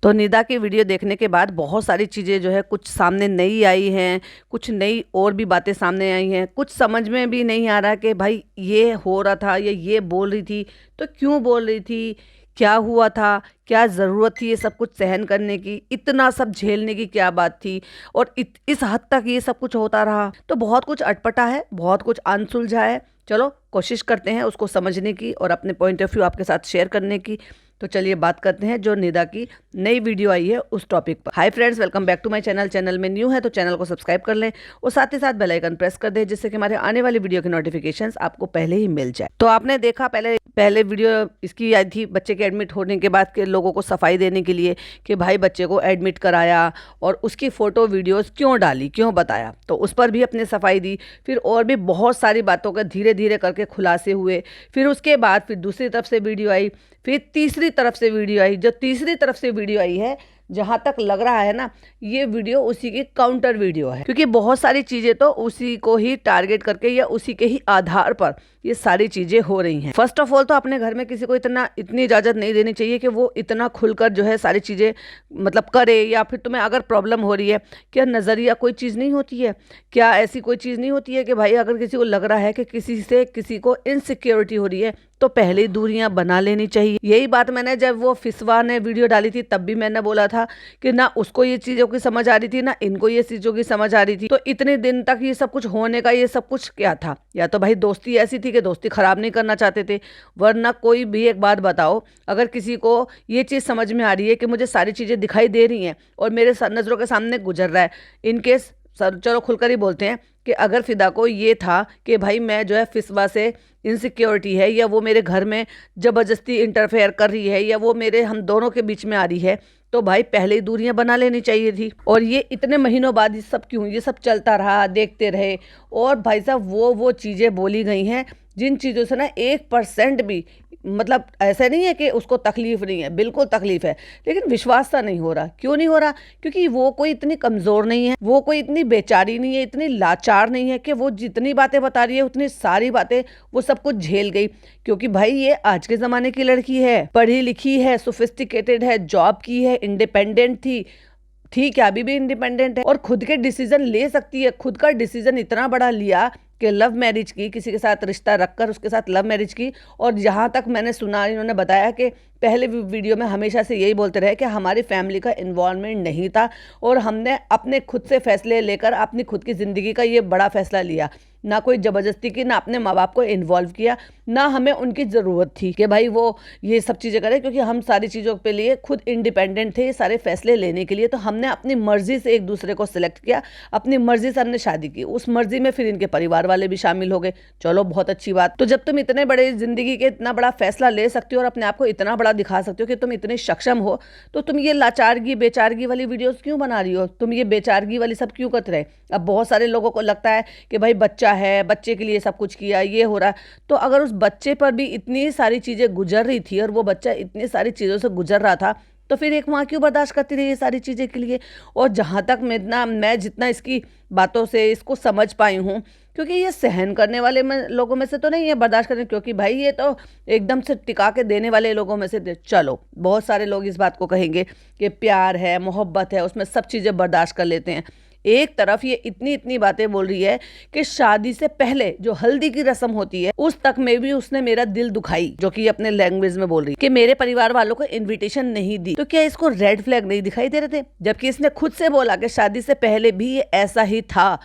तो निदा की वीडियो देखने के बाद बहुत सारी चीज़ें जो है कुछ सामने नई आई हैं, कुछ नई और भी बातें सामने आई हैं। कुछ समझ में भी नहीं आ रहा कि भाई ये हो रहा था या ये बोल रही थी तो क्यों बोल रही थी, क्या हुआ था, क्या ज़रूरत थी ये सब कुछ सहन करने की, इतना सब झेलने की क्या बात थी, और इस हद तक ये सब कुछ होता रहा। तो बहुत कुछ अटपटा है, बहुत कुछ अनसुलझा है। चलो कोशिश करते हैं उसको समझने की और अपने पॉइंट ऑफ व्यू आपके साथ शेयर करने की। तो चलिए बात करते हैं जो निदा की नई वीडियो आई है उस टॉपिक पर। Hi friends, welcome back to my channel. Channel में न्यू है तो चैनल को सब्सक्राइब कर लें और साथ ही साथ बेल आइकन प्रेस कर दें जिससे कि हमारे आने वाली वीडियो के नोटिफिकेशंस आपको पहले ही मिल जाए। तो आपने देखा पहले वीडियो इसकी आई थी बच्चे के एडमिट होने के बाद के लोगों को सफाई देने के लिए कि भाई बच्चे को एडमिट कराया और उसकी फ़ोटो वीडियोस क्यों डाली, क्यों बताया, तो उस पर भी अपने सफाई दी। फिर और भी बहुत सारी बातों का धीरे धीरे करके खुलासे हुए। फिर उसके बाद फिर दूसरी तरफ से वीडियो आई, फिर तीसरी तरफ से वीडियो आई। जो तीसरी तरफ से वीडियो आई है, जहाँ तक लग रहा है ना, ये वीडियो उसी की काउंटर वीडियो है, क्योंकि बहुत सारी चीज़ें तो उसी को ही टारगेट करके या उसी के ही आधार पर ये सारी चीज़ें हो रही हैं। फर्स्ट ऑफ ऑल तो अपने घर में किसी को इतनी इजाज़त नहीं देनी चाहिए कि वो इतना खुलकर जो है सारी चीज़ें मतलब करे। या फिर तुम्हें अगर प्रॉब्लम हो रही है, क्या नज़रिया कोई चीज़ नहीं होती है, क्या ऐसी कोई चीज़ नहीं होती है कि भाई अगर किसी को लग रहा है कि किसी को इनसिक्योरिटी हो रही है तो पहले ही दूरियां बना लेनी चाहिए। यही बात मैंने जब वो फिसवा ने वीडियो डाली थी तब भी मैंने बोला था कि ना उसको ये चीज़ों की समझ आ रही थी ना इनको ये चीज़ों की समझ आ रही थी। तो इतने दिन तक ये सब कुछ होने का ये सब कुछ क्या था? या तो भाई दोस्ती ऐसी थी कि दोस्ती खराब नहीं करना चाहते थे, वरना कोई भी एक बात बताओ, अगर किसी को ये चीज़ समझ में आ रही है कि मुझे सारी चीज़ें दिखाई दे रही हैं और मेरे नज़रों के सामने गुजर रहा है, इनकेस सर चलो खुलकर ही बोलते हैं कि अगर फिदा को ये था कि भाई मैं जो है फिसवा से इनसिक्योरिटी है या वो मेरे घर में ज़बरदस्ती इंटरफेयर कर रही है या वो हम दोनों के बीच में आ रही है, तो भाई पहले ही दूरियां बना लेनी चाहिए थी। और ये इतने महीनों बाद ये सब क्यों, ये सब चलता रहा, देखते रहे। और भाई साहब वो चीज़ें बोली गई हैं जिन चीज़ों से ना 1% भी मतलब ऐसा नहीं है कि उसको तकलीफ़ नहीं है, बिल्कुल तकलीफ़ है, लेकिन विश्वास सा नहीं हो रहा। क्यों नहीं हो रहा? क्योंकि वो कोई इतनी कमज़ोर नहीं है, वो कोई इतनी बेचारी नहीं है, इतनी लाचार नहीं है कि वो जितनी बातें बता रही है उतनी सारी बातें वो सब कुछ झेल गई। क्योंकि भाई ये आज के ज़माने की लड़की है, पढ़ी लिखी है, सोफिस्टिकेटेड है, जॉब की है, इंडिपेंडेंट थी। ठीक है, अभी भी इंडिपेंडेंट है और खुद के डिसीजन ले सकती है। खुद का डिसीजन इतना बड़ा लिया कि लव मैरिज की, किसी के साथ रिश्ता रखकर उसके साथ लव मैरिज की। और जहाँ तक मैंने सुना, इन्होंने बताया कि पहले वीडियो में हमेशा से यही बोलते रहे कि हमारी फैमिली का इन्वॉल्वमेंट नहीं था और हमने अपने खुद से फैसले लेकर अपनी खुद की ज़िंदगी का ये बड़ा फैसला लिया। ना कोई ज़बरदस्ती की, ना अपने माँ बाप को इन्वॉल्व किया, ना हमें उनकी ज़रूरत थी कि भाई वो ये सब चीज़ें करें, क्योंकि हम सारी चीज़ों के लिए खुद इंडिपेंडेंट थे सारे फैसले लेने के लिए। तो हमने अपनी मर्ज़ी से एक दूसरे को सिलेक्ट किया, अपनी मर्ज़ी से हमने शादी की। उस मर्ज़ी में फिर इनके परिवार वाले भी शामिल हो गए। चलो बहुत अच्छी बात। तो जब तुम इतने बड़े ज़िंदगी के इतना बड़ा फैसला ले सकते हो और अपने आप को इतना बड़ा दिखा सकते हो कि तुम इतने सक्षम हो, तो तुम ये लाचारगी बेचारगी वाली वीडियोस क्यों बना रही हो? तुम ये बेचारगी वाली सब क्यों करते रहे? अब बहुत सारे लोगों को लगता है कि भाई बच्चा है, बच्चे के लिए सब कुछ किया, ये हो रहा है। तो अगर उस बच्चे पर भी इतनी सारी चीज़ें गुजर रही थी और वो बच्चा इतनी सारी चीज़ों से गुजर रहा था, तो फिर एक माँ क्यों बर्दाश्त करती रही ये सारी चीज़ें के लिए? और जहाँ तक मैं जितना इसकी बातों से इसको समझ पाई हूँ, क्योंकि ये सहन करने वाले लोगों में से तो नहीं है, बर्दाश्त करने, क्योंकि भाई ये तो एकदम से टिका के देने वाले लोगों में से चलो बहुत सारे लोग इस बात को कहेंगे कि प्यार है, मोहब्बत है, उसमें सब चीज़ें बर्दाश्त कर लेते हैं। एक तरफ ये इतनी बातें बोल रही है कि शादी से पहले जो हल्दी की रस्म होती है उस तक में भी उसने मेरा दिल दुखाई, जो कि अपने लैंग्वेज में बोल रही है कि मेरे परिवार वालों को इनविटेशन नहीं दी। तो क्या इसको रेड फ्लैग नहीं दिखाई दे रहे थे? जबकि इसने खुद से बोला कि शादी से पहले भी ये ऐसा ही था।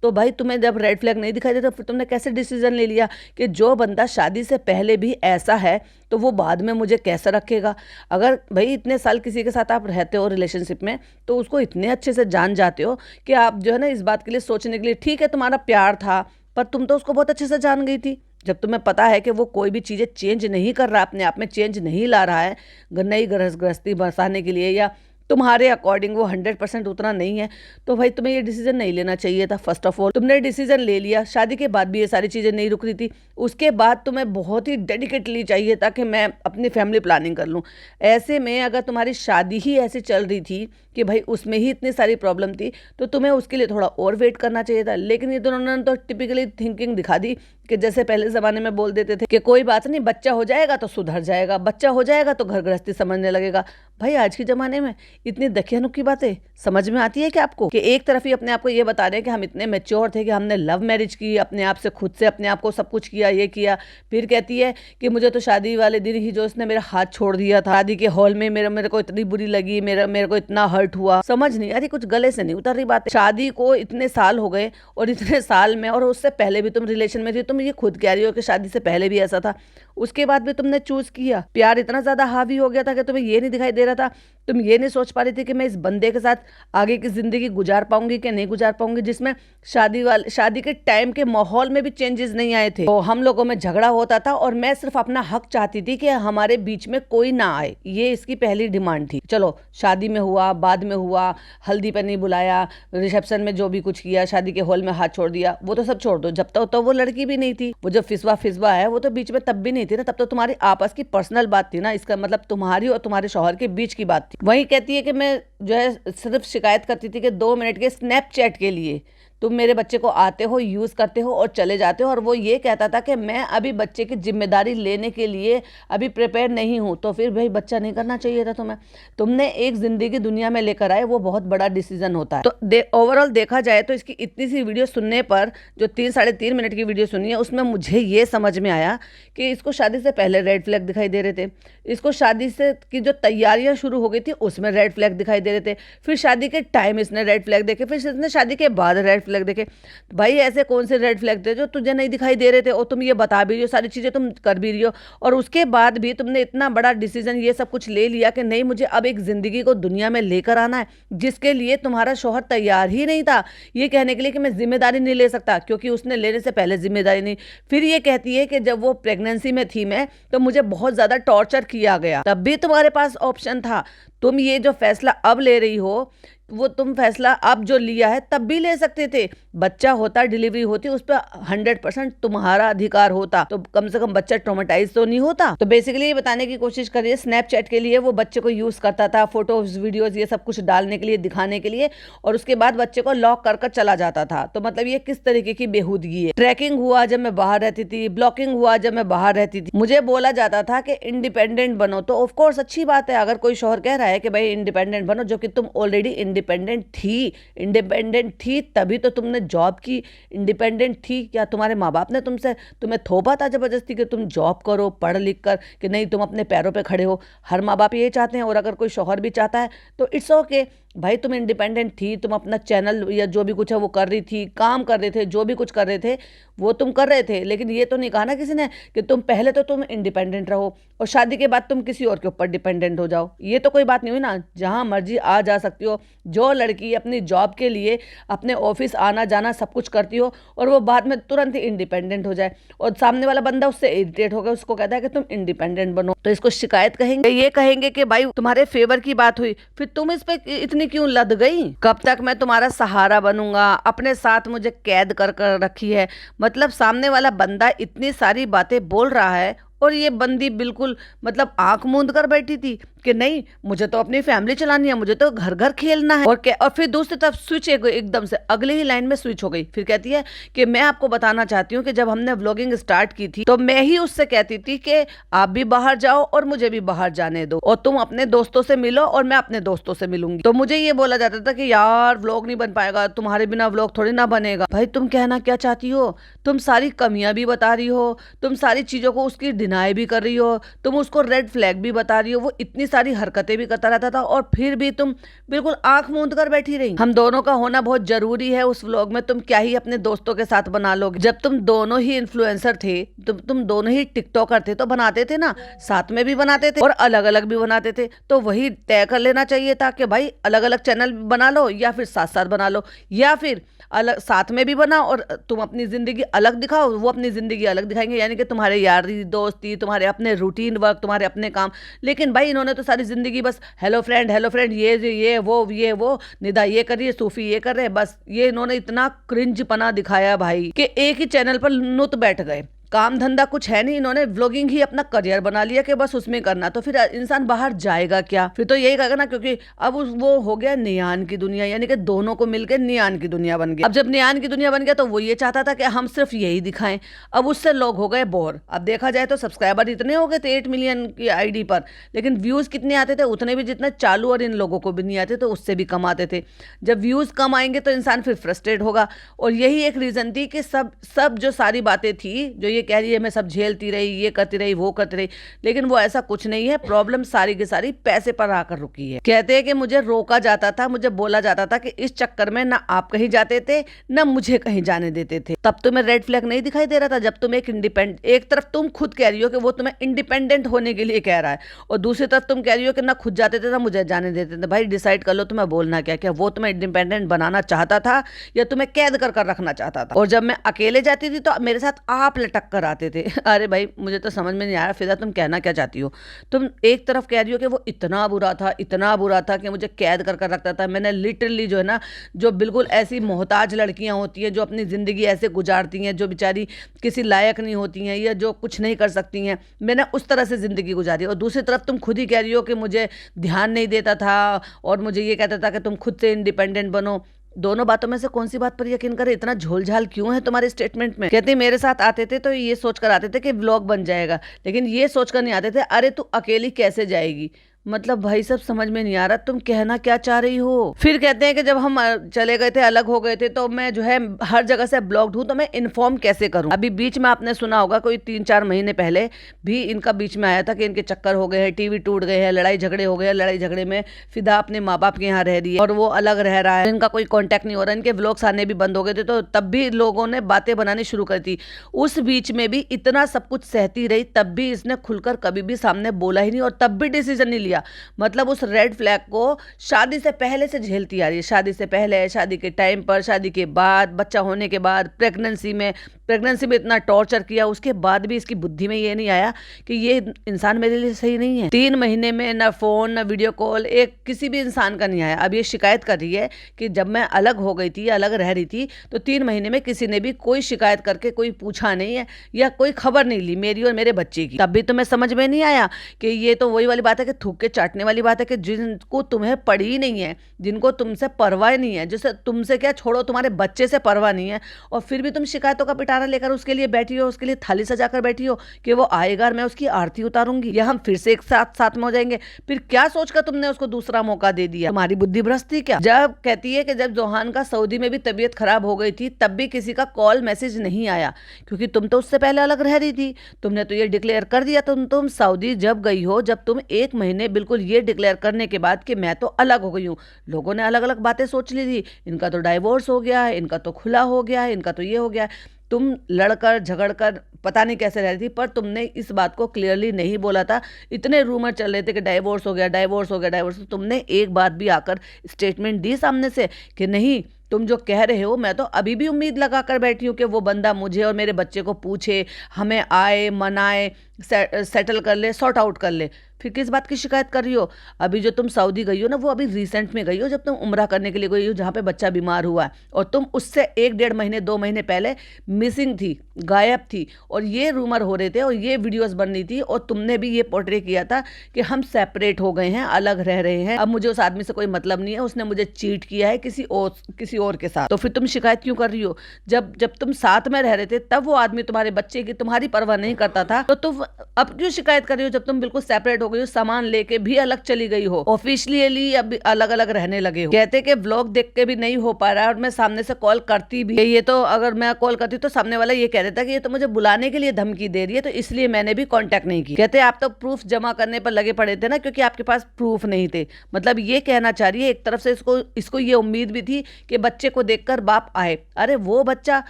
तो भाई तुम्हें जब रेड फ्लैग नहीं दिखाई देता, फिर तुमने कैसे डिसीजन ले लिया कि जो बंदा शादी से पहले भी ऐसा है तो वो बाद में मुझे कैसा रखेगा? अगर भाई इतने साल किसी के साथ आप रहते हो रिलेशनशिप में, तो उसको इतने अच्छे से जान जाते हो कि आप जो है ना इस बात के लिए सोचने के लिए, ठीक है तुम्हारा प्यार था पर तुम तो उसको बहुत अच्छे से जान गई थी। जब तुम्हें पता है कि वो कोई भी चीज़ें चेंज नहीं कर रहा, अपने आप में चेंज नहीं ला रहा है नई गृहस्थी बसाने के लिए, या तुम्हारे अकॉर्डिंग वो 100% उतना नहीं है, तो भाई तुम्हें ये डिसीजन नहीं लेना चाहिए था। फर्स्ट ऑफ ऑल तुमने डिसीजन ले लिया, शादी के बाद भी ये सारी चीज़ें नहीं रुक रही थी, उसके बाद तुम्हें बहुत ही डेडिकेटली चाहिए था कि मैं अपनी फैमिली प्लानिंग कर लूँ। ऐसे में अगर तुम्हारी शादी ही ऐसे चल रही थी कि भाई उसमें ही इतनी सारी प्रॉब्लम थी, तो तुम्हें उसके लिए थोड़ा और वेट करना चाहिए था। लेकिन ये दोनों ने तो टिपिकली थिंकिंग दिखा दी कि जैसे पहले ज़माने में बोल देते थे कि कोई बात नहीं, बच्चा हो जाएगा तो सुधर जाएगा, बच्चा हो जाएगा तो घर गृहस्थी समझने लगेगा। भाई आज के ज़माने में इतनी दकियानुक्की बातें समझ में आती है कि आपको, कि एक तरफ ही अपने आप को ये बता रहे हैं कि हम इतने मैच्योर थे कि हमने लव मैरिज की, अपने आप से खुद से अपने आप को सब कुछ किया, ये किया। फिर कहती है कि मुझे तो शादी वाले दिन ही जो उसने मेरा हाथ छोड़ दिया था, शादी के हॉल में मेरे को इतनी बुरी लगी, मेरे को इतना हर्ट हुआ। समझ नहीं अरे कुछ गले से नहीं उतर रही बात। शादी को इतने साल हो गए और इतने साल में, और उससे पहले भी तुम रिलेशन में थी, तुम ये खुद कह रही हो कि शादी से पहले भी ऐसा था, उसके बाद भी तुमने चूज किया। प्यार इतना ज्यादा हावी हो गया था कि तुम्हें ये नहीं दिखाई दे रहा था, तुम ये नहीं सोच पा रही थी कि मैं इस बंदे के साथ आगे की जिंदगी गुजार पाऊंगी कि नहीं गुजार पाऊंगी, जिसमें शादी के टाइम के माहौल में भी चेंजेस नहीं आए थे। तो हम लोगों में झगड़ा होता था और मैं सिर्फ अपना हक चाहती थी कि हमारे बीच में कोई ना आए, ये इसकी पहली डिमांड थी। चलो शादी में हुआ, बाद में हुआ, हल्दी पर नहीं बुलाया, रिसेप्शन में जो भी कुछ किया, शादी के हॉल में हाथ छोड़ दिया, वो तो सब छोड़ दो। जब तक तो वो लड़की भी नहीं थी, वो जब फिसवा है वो तो बीच में तब भी नहीं थी ना, तब तो तुम्हारी आपस की पर्सनल बात थी ना, इसका मतलब तुम्हारी और तुम्हारे शौहर के बीच की बात थी। वही कहती है कि मैं जो है सिर्फ शिकायत करती थी कि 2 मिनट के स्नैपचैट के लिए तुम मेरे बच्चे को आते हो, यूज करते हो और चले जाते हो। और वो ये कहता था कि मैं अभी बच्चे की जिम्मेदारी लेने के लिए अभी प्रिपेयर नहीं हूं। तो फिर भाई बच्चा नहीं करना चाहिए था तुम्हें, तुमने एक जिंदगी दुनिया में लेकर आए, वो बहुत बड़ा डिसीजन होता है। तो ओवरऑल देखा जाए तो इसकी इतनी सी वीडियो सुनने पर, जो 3-3.5 मिनट की वीडियो सुनी है, उसमें मुझे ये समझ में आया कि इसको शादी से पहले रेड फ्लैग दिखाई दे रहे थे, इसको शादी से की जो तैयारियां शुरू हो गई थी उसमें रेड फ्लैग दिखाई दे रहे थे, फिर शादी के टाइम इसने रेड फ्लैग देखे, फिर इसने शादी के बाद रेड फ्लैग देखे। भाई ऐसे कौन से रेड फ्लैग थे जो तुझे नहीं दिखाई दे रहे थे, और तुम ये बता भी रही हो, सारी चीजें तुम कर भी रही हो, और उसके बाद भी तुमने इतना बड़ा डिसीजन ये सब कुछ ले लिया कि नहीं मुझे अब एक जिंदगी को दुनिया में लेकर आना है, जिसके लिए तुम्हारा शौहर तैयार ही नहीं था ये कहने के लिए कि मैं जिम्मेदारी नहीं ले सकता, क्योंकि उसने लेने से पहले जिम्मेदारी नहीं। फिर ये कहती है कि जब वो प्रेगनेंसी में थी मैं, तो मुझे बहुत ज्यादा टॉर्चर किया गया, तब भी तुम्हारे पास ऑप्शन था। तुम ये जो फैसला अब ले रही हो, वो तुम फैसला अब जो लिया है तब भी ले सकते थे। बच्चा होता, डिलीवरी होती, उस पर 100% तुम्हारा अधिकार होता, तो कम से कम बच्चा ट्रॉमेटाइज तो नहीं होता। तो बेसिकली ये बताने की कोशिश करिए, स्नैपचैट के लिए वो बच्चे को यूज करता था, फोटोज वीडियोज ये सब कुछ डालने के लिए, दिखाने के लिए, और उसके बाद बच्चे को लॉक कर चला जाता था। तो मतलब ये किस तरीके की बेहूदगी है। ट्रैकिंग हुआ जब मैं बाहर रहती थी, ब्लॉकिंग हुआ जब मैं बाहर रहती थी, मुझे बोला जाता था कि इंडिपेंडेंट बनो। तो ऑफकोर्स अच्छी बात है, अगर कोई शौहर कह रहा है कि भाई इंडिपेंडेंट बनो, जो कि तुम ऑलरेडी इंडिपेंडेंट थी तभी तो तुमने जॉब की। इंडिपेंडेंट थी क्या तुम्हारे माँ बाप ने तुम्हें थोपा था जबरदस्ती कि तुम जॉब करो पढ़ लिख कर, कि नहीं तुम अपने पैरों पे खड़े हो? हर माँ बाप ये चाहते हैं, और अगर कोई शौहर भी चाहता है तो इट्स ओके भाई। तुम इंडिपेंडेंट थी, तुम अपना चैनल या जो भी कुछ है वो कर रही थी, काम कर रहे थे, जो भी कुछ कर रहे थे वो तुम कर रहे थे, लेकिन ये तो नहीं कहा ना किसी ने कि तुम पहले तो तुम इंडिपेंडेंट रहो और शादी के बाद तुम किसी और के ऊपर डिपेंडेंट हो जाओ। ये तो कोई बात नहीं हुई ना, जहां मर्जी आ जा सकती हो। जो लड़की अपनी जॉब के लिए अपने ऑफिस आना जाना सब कुछ करती हो और वो बाद में तुरंत ही इंडिपेंडेंट हो जाए, और सामने वाला बंदा उससे इरिटेट होकर उसको कहता है कि तुम इंडिपेंडेंट बनो, तो इसको शिकायत कहेंगे। ये कहेंगे कि भाई तुम्हारे फेवर की बात हुई, फिर तुम इस पे इतनी क्यों लद गई? कब तक मैं तुम्हारा सहारा बनूंगा? अपने साथ मुझे कैद कर रखी है। मतलब सामने वाला बंदा इतनी सारी बातें बोल रहा है और ये बंदी बिल्कुल मतलब आंख मूंद कर बैठी थी कि नहीं मुझे तो अपनी फैमिली चलानी है, मुझे तो घर घर खेलना है। और फिर दूसरी तरफ स्विच एकदम से अगले ही लाइन में स्विच हो गई। फिर कहती है कि मैं आपको बताना चाहती हूँ कि जब हमने व्लॉगिंग स्टार्ट की थी तो मैं ही उससे कहती थी कि आप भी बाहर जाओ और मुझे भी बाहर जाने दो, और तुम अपने दोस्तों से मिलो और मैं अपने दोस्तों से मिलूंगी। तो मुझे ये बोला जाता था कि यार व्लॉग नहीं बन पाएगा, तुम्हारे बिना व्लॉग थोड़ी ना बनेगा। भाई तुम कहना क्या चाहती हो? तुम सारी कमियां भी बता रही हो, तुम सारी चीजों को उसकी डिनाई भी कर रही हो, तुम उसको रेड फ्लैग भी बता रही हो, वो इतनी सारी हरकतें भी करता रहता था, और फिर भी तुम बिल्कुल आंख मूंद कर बैठी रही। हम दोनों का होना बहुत जरूरी है उस व्लॉग में, तुम क्या ही अपने दोस्तों के साथ बना लोगे? जब तुम दोनों ही इन्फ्लुएंसर थे, तुम दोनों ही टिकटॉकर थे, तो बनाते थे ना, साथ में भी बनाते थे और अलग अलग भी बनाते थे। तो वही तय कर लेना चाहिए था कि भाई अलग अलग चैनल बना लो, या फिर साथ साथ बना लो, या फिर अलग साथ में भी बनाओ और तुम अपनी जिंदगी अलग दिखाओ, वो अपनी जिंदगी अलग दिखाएंगे। यानी कि तुम्हारे यारी दोस्ती, तुम्हारे अपने रूटीन वर्क, तुम्हारे अपने काम। लेकिन भाई इन्होंने तो सारी जिंदगी बस हेलो फ्रेंड ये वो निदा ये कर रही है, सूफी ये कर रहे हैं, बस ये इन्होंने इतना क्रिंज पना दिखाया भाई कि एक ही चैनल पर नुत बैठ गए। काम धंधा कुछ है नहीं, इन्होंने व्लॉगिंग ही अपना करियर बना लिया कि बस उसमें करना, तो फिर इंसान बाहर जाएगा क्या, फिर तो यही कहेगा ना, क्योंकि अब वो हो गया नियान की दुनिया, यानी कि दोनों को मिलकर नियान की दुनिया बन गया। अब जब नियान की दुनिया बन गया तो वो ये चाहता था कि हम सिर्फ यही दिखाएं, अब उससे लोग हो गए बोर। अब देखा जाए तो सब्सक्राइबर इतने हो गए थे 8 मिलियन की आईडी पर, लेकिन व्यूज कितने आते थे, उतने भी जितने चालू और इन लोगों को भी नहीं आते, तो उससे भी कम आते थे। जब व्यूज कम आएंगे तो इंसान फिर फ्रस्ट्रेट होगा, और यही एक रीजन थी कि सब जो सारी बातें थी, जो ये कह रही है मैं सब झेलती रही, ये करती रही, वो करती रही, लेकिन वो ऐसा कुछ नहीं है। प्रॉब्लम सारी की सारी पैसे पर आकर रुकी है। कहते हैं कि मुझे रोका जाता था, मुझे बोला जाता था कि इस चक्कर में ना आप कहीं जाते थे ना मुझे कहीं जाने देते थे। तब तुम्हें रेड फ्लैग नहीं दिखाई दे रहा था, जब तुम एक तरफ तुम खुद कह रही हो कि वो तुम्हें इंडिपेंडेंट होने के लिए कह रहा है, और दूसरी तरफ तुम कह रही हो कि ना खुद जाते थे ना मुझे जाने देते थे। भाई डिसाइड कर लो तुम्हें बोलना क्या, क्या वो तुम्हें इंडिपेंडेंट बनाना चाहता था या तुम्हें कैद कर कर रखना चाहता था। और जब मैं अकेले जाती थी तो मेरे साथ आप लटक कर आते थे। अरे भाई मुझे तो समझ में नहीं आया फिदा तुम कहना क्या चाहती हो। तुम एक तरफ कह रही हो कि वो इतना बुरा था कि मुझे कैद कर कर रखता था। मैंने लिटरली जो है ना, जो बिल्कुल ऐसी मोहताज लड़कियां होती हैं जो अपनी ज़िंदगी ऐसे गुजारती हैं, जो बेचारी किसी लायक नहीं होती हैं या जो कुछ नहीं कर सकती हैं, मैंने उस तरह से ज़िंदगी गुजारी। और दूसरी तरफ तुम खुद ही कह रही हो कि मुझे ध्यान नहीं देता था और मुझे ये कहता था कि तुम खुद से इंडिपेंडेंट बनो। दोनों बातों में से कौन सी बात पर यकीन करे, इतना झोलझाल क्यों है तुम्हारे स्टेटमेंट में। कहते मेरे साथ आते थे तो ये सोचकर आते थे कि व्लॉग बन जाएगा, लेकिन ये सोचकर नहीं आते थे अरे तू अकेली कैसे जाएगी। मतलब भाई सब समझ में नहीं आ रहा तुम कहना क्या चाह रही हो। फिर कहते हैं कि जब हम चले गए थे, अलग हो गए थे, तो मैं जो है हर जगह से ब्लॉक्ड हूँ, तो मैं इन्फॉर्म कैसे करूँ। अभी बीच में आपने सुना होगा कोई 3-4 महीने पहले भी इनका बीच में आया था कि इनके चक्कर हो गए हैं, टीवी टूट गए हैं, लड़ाई झगड़े हो गए हैं। लड़ाई झगड़े में फिदा अपने माँ बाप के यहाँ रह रही है और वो अलग रह रहा है, इनका कोई कॉन्टैक्ट नहीं हो रहा, इनके व्लॉग्स आने भी बंद हो गए थे, तो तब भी लोगों ने बातें बनानी शुरू कर दी। उस बीच में भी इतना सब कुछ सहती रही, तब भी इसने खुलकर कभी भी सामने बोला ही नहीं और तब भी डिसीजन नहीं लिया। मतलब उस रेड फ्लैग को शादी से पहले से झेलती आ रही है, शादी से पहले, शादी के टाइम पर, शादी के बाद, बच्चा होने के बाद, प्रेगनेंसी में इतना टॉर्चर किया, उसके बाद भी इसकी बुद्धि में ये नहीं आया कि ये इंसान मेरे लिए सही नहीं है। 3 महीने में ना फोन ना वीडियो कॉल एक किसी भी इंसान का नहीं आया। अब ये शिकायत कर रही है कि जब मैं अलग हो गई थी, अलग रह रही थी, तो 3 महीने में किसी ने भी कोई शिकायत करके कोई पूछा नहीं है या कोई खबर नहीं ली मेरी और मेरे बच्चे की। तब भी तुम्हें समझ में नहीं आया कि ये तो वही वाली बात है कि थूक के चाटने वाली बात है कि जिनको तुम्हें पड़ी ही नहीं है, जिनको तुमसे परवाह नहीं है, जैसे तुमसे क्या छोड़ो तुम्हारे बच्चे से परवाह नहीं है, और फिर भी तुम शिकायतों का पिटारा लेकर उसके लिए बैठी हो, उसके लिए थाली सजाकर बैठी हो कि वो आएगा और मैं उसकी आरती उतारूंगी या हम फिर से एक साथ में हो जाएंगे। फिर क्या सोचकर तुमने उसको दूसरा मौका दे दिया? तुम्हारी बुद्धि भ्रष्ट थी क्या? जब कहती है कि जब जोहान का सऊदी में भी तबीयत खराब हो गई थी तब भी किसी का कॉल मैसेज नहीं आया, क्योंकि तुम तो उससे पहले अलग रह रही थी। तुमने तो ये डिक्लेयर कर दिया, तुम सऊदी जब गई हो, जब तुम 1 महीने बिल्कुल ये डिक्लेयर करने के बाद कि मैं तो अलग हो गई हूँ, लोगों ने अलग अलग बातें सोच ली थी, इनका तो डाइवोर्स हो गया है, इनका तो खुला हो गया है, इनका तो ये हो गया है। तुम लड़कर झगड़कर पता नहीं कैसे रह रही थी, पर तुमने इस बात को क्लियरली नहीं बोला था। इतने रूमर चल रहे थे कि डाइवोर्स हो गया, डाइवोर्स हो गया, डाइवोर्स। तुमने एक बात भी आकर स्टेटमेंट दी सामने से कि नहीं, तुम जो कह रहे हो मैं तो अभी भी उम्मीद लगा कर बैठी हूँ कि वो बंदा मुझे और मेरे बच्चे को पूछे, हमें आए, मनाए, सेटल कर ले, सॉर्ट आउट कर ले। फिर किस बात की शिकायत कर रही हो? अभी जो तुम सऊदी गई हो ना, वो अभी रिसेंट में गई हो, जब तुम उम्रा करने के लिए गई हो, जहाँ पे बच्चा बीमार हुआ है, और तुम उससे 1-1.5 महीने 2 महीने पहले मिसिंग थी, गायब थी, और ये रूमर हो रहे थे और ये वीडियोस बन रही थी, और तुमने भी ये पोर्ट्रे किया था कि हम सेपरेट हो गए हैं, अलग रह रहे हैं, अब मुझे उस आदमी से कोई मतलब नहीं है, उसने मुझे चीट किया है किसी और के साथ। तो फिर तुम शिकायत क्यों कर रही हो? जब तुम साथ में रह रहे थे तब वो आदमी तुम्हारे बच्चे की, तुम्हारी परवाह नहीं करता था, तो तुम अब क्यों शिकायत कर रही हो जब तुम बिल्कुल सेपरेट हो गई हो, सामान लेके भी अलग चली गई हो, ऑफिशियली अब अलग अलग रहने लगे हो। कहते कि व्लॉग देख के भी नहीं हो पा रहा, और मैं सामने से कॉल करती भी, ये तो अगर मैं कॉल करती तो सामने वाला ये कह देता कि ये तो मुझे बुलाने के लिए धमकी दे रही है, तो इसलिए मैंने भी कांटेक्ट नहीं की। कहते आप तो प्रूफ जमा करने पर लगे पड़े थे ना, क्योंकि आपके पास प्रूफ नहीं थे। मतलब ये कहना चाह रही है एक तरफ से इसको ये उम्मीद भी थी कि बच्चे को देखकर बाप आए। अरे वो बच्चा,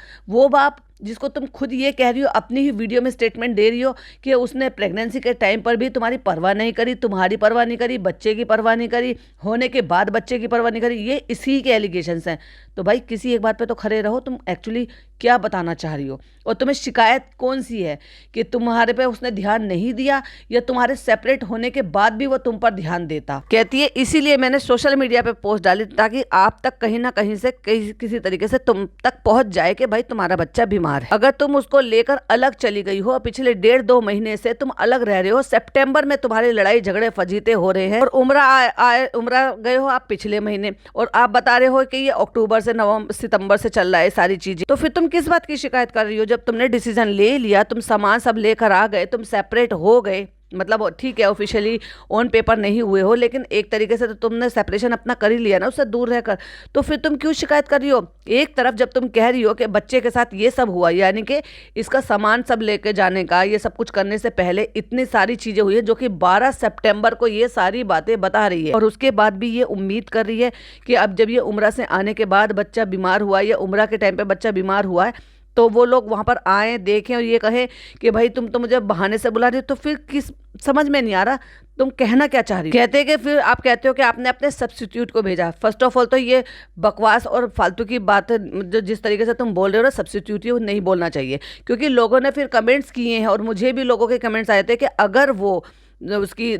वो बाप जिसको तुम खुद ये कह रही हो, अपनी ही वीडियो में स्टेटमेंट दे रही हो कि उसने प्रेगनेंसी के टाइम पर भी तुम्हारी परवाह नहीं करी, तुम्हारी परवाह नहीं करी, बच्चे की परवाह नहीं करी, होने के बाद बच्चे की परवाह नहीं करी, ये इसी के एलिगेशंस हैं। तो भाई किसी एक बात पे तो खड़े रहो, तुम एक्चुअली क्या बताना चाह रही हो, और तुम्हें शिकायत कौन सी है कि तुम्हारे पे उसने ध्यान नहीं दिया या तुम्हारे सेपरेट होने के बाद भी वो तुम पर ध्यान देता। कहती है इसीलिए मैंने सोशल मीडिया पे पोस्ट डाली ताकि आप तक कहीं ना कहीं से किसी तरीके से तुम तक पहुंच जाए कि भाई तुम्हारा बच्चा बीमार है। अगर तुम उसको लेकर अलग चली गई हो, पिछले 1.5-2 महीने से तुम अलग रह रहे हो, सितंबर में तुम्हारी लड़ाई झगड़े फजीते हो रहे हैं, और उम्रा गए हो आप पिछले महीने, और आप बता रहे हो कि ये अक्टूबर से सितंबर से चल रहा है सारी चीजें, तो फिर तुम किस बात की शिकायत कर रही हो? जब तुमने डिसीजन ले लिया, तुम सामान सब लेकर आ गए, तुम सेपरेट हो गए, मतलब ठीक है ऑफिशियली ऑन पेपर नहीं हुए हो, लेकिन एक तरीके से तो तुमने सेपरेशन अपना कर ही लिया ना उससे दूर रहकर, तो फिर तुम क्यों शिकायत कर रही हो? एक तरफ जब तुम कह रही हो कि बच्चे के साथ ये सब हुआ, यानी कि इसका सामान सब लेके जाने का, ये सब कुछ करने से पहले इतनी सारी चीजें हुई है जो कि 12 सितंबर को ये सारी बातें बता रही है, और उसके बाद भी ये उम्मीद कर रही है कि अब जब ये उम्रा से आने के बाद बच्चा बीमार हुआ या उम्रा के टाइम पे बच्चा बीमार हुआ है तो वो लोग वहां पर आए, देखें और ये कहें कि भाई तुम तो मुझे बहाने से बुला रही हो, तो फिर किस, समझ में नहीं आ रहा तुम कहना क्या चाह रही हो। कहते कि फिर आप कहते हो कि आपने अपने सब्स्टिट्यूट को भेजा। फर्स्ट ऑफ ऑल तो ये बकवास और फालतू की बात जो जिस तरीके से तुम बोल रहे हो ना, सब्स्टिट्यूट वो नहीं बोलना चाहिए, क्योंकि लोगों ने फिर कमेंट्स किए हैं और मुझे भी लोगों के कमेंट्स आए थे कि अगर वो उसकी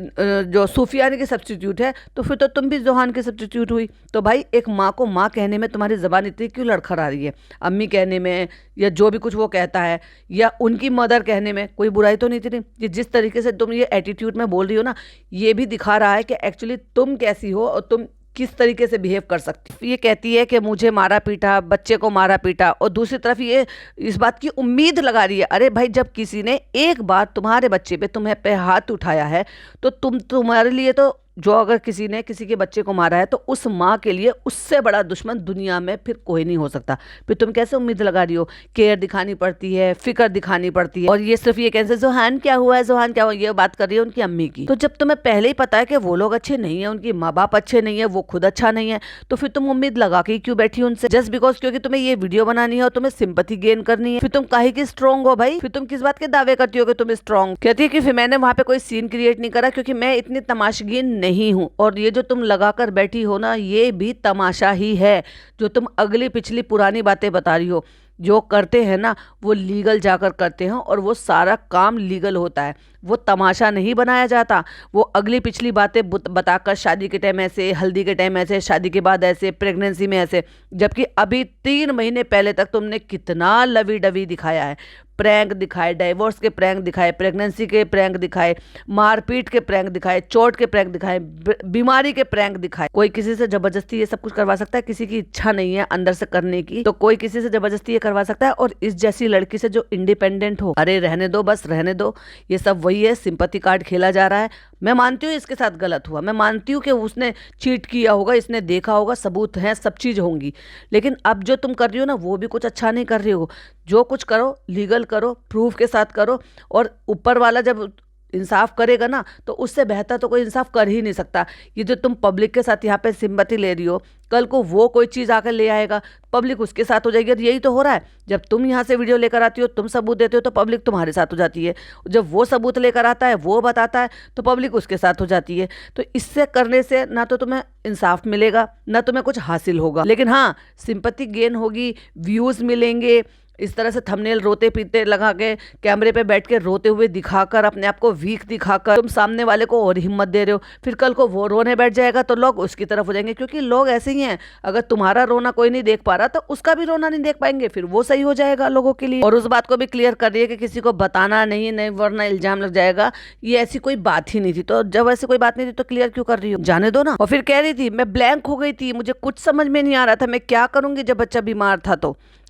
जो सूफियानी की सब्स्टिट्यूट है तो फिर तो तुम भी जोहान की सब्स्टिट्यूट हुई। तो भाई एक माँ को माँ कहने में तुम्हारी ज़बान इतनी क्यों लड़खड़ा रही है? अम्मी कहने में या जो भी कुछ वो कहता है या उनकी मदर कहने में कोई बुराई तो नहीं थी। ये जिस तरीके से तुम ये एटीट्यूड में बोल रही हो ना, ये भी दिखा रहा है कि एक्चुअली तुम कैसी हो और तुम किस तरीके से बिहेव कर सकती है। ये कहती है कि मुझे मारा पीटा, बच्चे को मारा पीटा, और दूसरी तरफ ये इस बात की उम्मीद लगा रही है। अरे भाई जब किसी ने एक बार तुम्हारे बच्चे पे तुम्हें पे हाथ उठाया है तो तुम्हारे लिए तो जो अगर किसी ने किसी के बच्चे को मारा है तो उस माँ के लिए उससे बड़ा दुश्मन दुनिया में फिर कोई नहीं हो सकता। फिर तुम कैसे उम्मीद लगा रही हो? केयर दिखानी पड़ती है, फिक्र दिखानी पड़ती है, और ये सिर्फ ये कैसे जोहान क्या हुआ है, जोहान क्या हुआ, ये बात कर रही है उनकी अम्मी की। तो जब तुम्हें पहले ही पता है कि वो लोग अच्छे नहीं है, उनकी माँ बाप अच्छे नहीं है, वो खुद अच्छा नहीं है, तो फिर तुम उम्मीद लगा के क्यों बैठी उनसे? जस्ट बिकॉज क्योंकि तुम्हें ये वीडियो बनानी है और तुम्हें सिंपैथी गेन करनी है। फिर तुम काहे की स्ट्रॉन्ग हो भाई? फिर तुम किस बात के दावे करती हो कि तुम स्ट्रॉन्ग? कहती है कि फिर मैंने वहां पे कोई सीन क्रिएट नहीं करा क्योंकि मैं इतनी तमाशगीन नहीं हूँ, और ये जो तुम लगाकर बैठी हो ना, ये भी तमाशा ही है। जो तुम अगली पिछली पुरानी बातें बता रही हो, जो करते हैं ना वो लीगल जाकर करते हैं और वो सारा काम लीगल होता है, वो तमाशा नहीं बनाया जाता। वो अगली पिछली बातें बताकर शादी के टाइम ऐसे, हल्दी के टाइम ऐसे, शादी के बाद ऐसे, प्रेगनेंसी में ऐसे, जबकि अभी 3 महीने पहले तक तुमने कितना लवी डवी दिखाया है। प्रैंक दिखाए, डाइवोर्स के प्रैंक दिखाए, प्रेगनेंसी के प्रैंक दिखाए, मारपीट के प्रैंक दिखाए, चोट के प्रैंक दिखाए, बीमारी के प्रैंक दिखाए। कोई किसी से जबरदस्ती ये सब कुछ करवा सकता है? किसी की इच्छा नहीं है अंदर से करने की तो कोई किसी से जबरदस्ती ये करवा सकता है? और इस जैसी लड़की से जो इंडिपेंडेंट हो, अरे रहने दो, बस रहने दो। ये सब वही है, सिंपैथी कार्ड खेला जा रहा है। मैं मानती हूँ इसके साथ गलत हुआ, मैं मानती हूँ कि उसने चीट किया होगा, इसने देखा होगा, सबूत है, सब चीज होंगी, लेकिन अब जो तुम कर रही हो ना वो भी कुछ अच्छा नहीं कर रही हो। जो कुछ करो लीगल करो, प्रूफ के साथ करो, और ऊपर वाला जब इंसाफ करेगा ना तो उससे बेहतर तो कोई इंसाफ कर ही नहीं सकता। ये जो तुम पब्लिक के साथ यहाँ पे सिंपैथी ले रही हो, कल को वो कोई चीज़ आकर ले आएगा, पब्लिक उसके साथ हो जाएगी। और यही तो हो रहा है, जब तुम यहाँ से वीडियो लेकर आती हो, तुम सबूत देते हो तो पब्लिक तुम्हारे साथ हो जाती है, जब वो सबूत लेकर आता है, वो बताता है, तो पब्लिक उसके साथ हो जाती है। तो इससे करने से ना तो तुम्हें इंसाफ मिलेगा, ना तुम्हें कुछ हासिल होगा, लेकिन हाँ सिंपैथी गेन होगी, व्यूज़ मिलेंगे। इस तरह से थंबनेल रोते पीते लगा के, कैमरे पे बैठ के रोते हुए दिखाकर, अपने आप को वीक दिखाकर तुम सामने वाले को और हिम्मत दे रहे हो। फिर कल को वो रोने बैठ जाएगा तो लोग उसकी तरफ हो जाएंगे, क्योंकि लोग ऐसे ही हैं। अगर तुम्हारा रोना कोई नहीं देख पा रहा तो उसका भी रोना नहीं देख पाएंगे, फिर वो सही हो जाएगा लोगों के लिए। और उस बात को भी क्लियर कर रही है कि किसी को बताना नहीं वरना इल्जाम लग जाएगा। ये ऐसी कोई बात ही नहीं थी, तो जब ऐसी कोई बात नहीं थी तो क्लियर क्यों कर रही हो? जाने दो ना। और फिर कह रही थी मैं ब्लैंक हो गई थी, मुझे कुछ समझ में नहीं आ रहा था, मैं क्या करूंगी जब बच्चा बीमार था।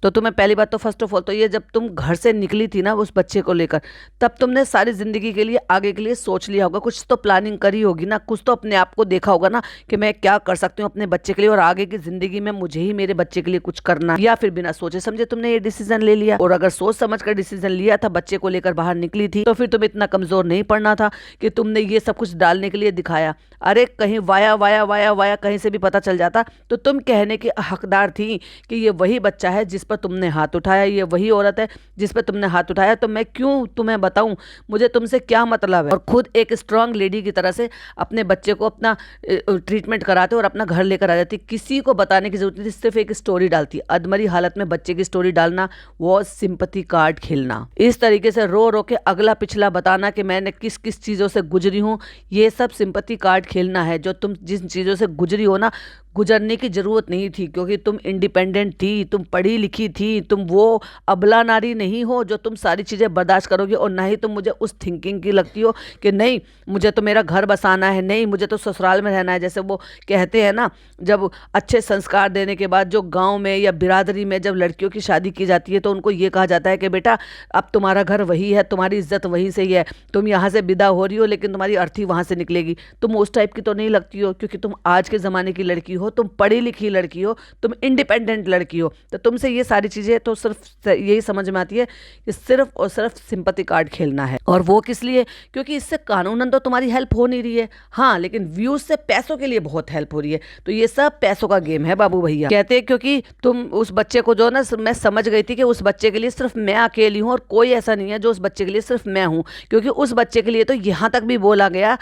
तो तुम्हें पहली बात तो फर्स्ट ऑफ ऑल तो ये, जब तुम घर से निकली थी ना उस बच्चे को लेकर, तब तुमने सारी जिंदगी के लिए, आगे के लिए सोच लिया होगा, कुछ तो प्लानिंग करी होगी ना, कुछ तो अपने आप को देखा होगा ना कि मैं क्या कर सकती हूँ अपने बच्चे के लिए, और आगे की जिंदगी में मुझे ही मेरे बच्चे के लिए कुछ करना। या फिर बिना सोचे समझे तुमने ये डिसीजन ले लिया। और अगर सोच समझ कर डिसीजन लिया था, बच्चे को लेकर बाहर निकली थी, तो फिर तुम्हें इतना कमजोर नहीं पड़ना था कि तुमने ये सब कुछ डालने के लिए दिखाया। अरे कहीं वाया वाया वाया वाया कहीं से भी पता चल जाता तो तुम कहने की हकदार थी कि ये वही बच्चा है जिस पर तुमने हाथ उठाया, ये वही औरत है जिस पर तुमने हाथ उठाया, तो मैं क्यों तुम्हें बताऊं, मुझे तुमसे क्या मतलब है। और खुद एक स्ट्रांग लेडी की तरह से अपने बच्चे को अपना ट्रीटमेंट कराते और अपना घर लेकर आ जाती, किसी को बताने की जरूरत नहीं, सिर्फ एक स्टोरी डालती। अधमरी हालत में बच्चे की स्टोरी डालना वो सिंपैथी कार्ड खेलना, इस तरीके से रो रो के अगला पिछला बताना कि मैंने किस किस चीज़ों से गुजरी हूँ, ये सब सिंपैथी कार्ड खेलना है। जो तुम जिन चीज़ों से गुजरी हो ना, गुजरने की ज़रूरत नहीं थी, क्योंकि तुम इंडिपेंडेंट थी, तुम पढ़ी लिखी थी, तुम वो अबला नारी नहीं हो जो तुम सारी चीज़ें बर्दाश्त करोगे। और ना ही तुम मुझे उस थिंकिंग की लगती हो कि नहीं मुझे तो मेरा घर बसाना है, नहीं मुझे तो ससुराल में रहना है। जैसे वो कहते हैं ना, जब अच्छे संस्कार देने के बाद जो गाँव में या बिरादरी में जब लड़कियों की शादी की जाती है तो उनको ये कहा जाता है कि बेटा अब तुम्हारा घर वही है, तुम्हारी इज्जत वहीं से ही है, तुम यहाँ से विदा हो रही हो लेकिन तुम्हारी अर्थी वहाँ से निकलेगी। तुम उस टाइप की तो नहीं लगती हो, क्योंकि तुम आज के ज़माने की लड़की हो, तुम पढ़ी लिखी लड़की हो, तुम इंडिपेंडेंट लड़की हो। तो तुमसे ये सारी चीज़ें तो सिर्फ यही समझ में आती है कि सिर्फ और सिर्फ सिंपैथी कार्ड खेलना है। और वो किस लिए? क्योंकि इससे कानूनन तो तुम्हारी हेल्प हो नहीं रही है, हाँ, लेकिन व्यूज से पैसों के लिए बहुत हेल्प हो रही है। तो ये सब पैसों का गेम है बाबू भैया। कहते हैं क्योंकि तुम उस बच्चे को जो ना, मैं समझ गई थी कि उस बच्चे के लिए सिर्फ मैं अकेली हूँ और कोई ऐसा नहीं है जो उस बच्चे के लिए सिर्फ मैं हूँ। क्योंकि उस बच्चे के लिए तो यहाँ तक भी बोला गया,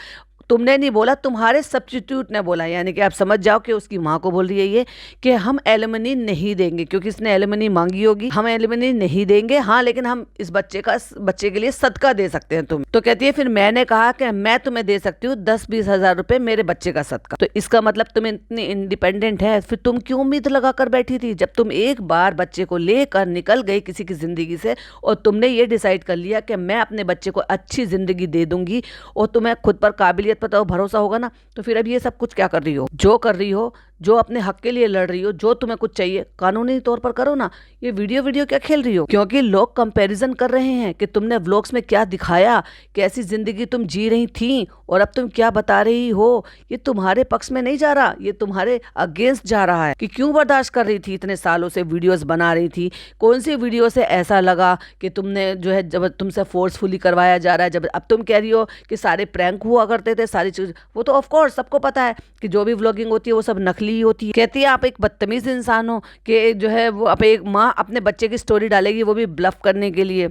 तुमने नहीं बोला, तुम्हारे सब्स्टिट्यूट ने बोला, यानी कि आप समझ जाओ कि उसकी माँ को बोल रही है ये कि हम एलिमनी नहीं देंगे, क्योंकि इसने एलिमनी मांगी होगी, हम एलिमनी नहीं देंगे, हाँ लेकिन हम इस बच्चे के लिए सदका दे सकते हैं। तुम तो कहती है फिर मैंने कहा कि मैं तुम्हें दे सकती हूँ 10-20 हज़ार रुपए मेरे बच्चे का सदका। तो इसका मतलब तुम इतनी इंडिपेंडेंट है, फिर तुम क्यों उम्मीद लगा कर बैठी थी? जब तुम एक बार बच्चे को लेकर निकल गई किसी की जिंदगी से और तुमने ये डिसाइड कर लिया कि मैं अपने बच्चे को अच्छी जिंदगी दे दूंगी और तुम्हें खुद पर काबिलियत पर तो भरोसा होगा ना, तो फिर अब ये सब कुछ क्या कर रही हो? जो कर रही हो, जो अपने हक के लिए लड़ रही हो, जो तुम्हें कुछ चाहिए कानूनी तौर पर करो ना। ये वीडियो क्या खेल रही हो? क्योंकि लोग कंपैरिजन कर रहे हैं कि तुमने व्लॉग्स में क्या दिखाया, कैसी जिंदगी तुम जी रही थी और अब तुम क्या बता रही हो। ये तुम्हारे पक्ष में नहीं जा रहा, ये तुम्हारे अगेंस्ट जा रहा है कि क्यों बर्दाश्त कर रही थी, इतने सालों से वीडियोस बना रही थी। कौन सी वीडियो से ऐसा लगा कि तुमने जो है जब तुमसे फोर्सफुली करवाया जा रहा है, जब अब तुम कह रही हो कि सारे प्रैंक हुआ करते थे, सारी चीज, वो तो ऑफ कोर्स सबको पता है कि जो भी व्लॉगिंग होती है वो सब नकली होती है। कहती है आप एक बदतमीज इंसान हो कि जो है वो अब एक माँ अपने बच्चे की स्टोरी डालेगी, वो भी ब्लफ करने के लिए।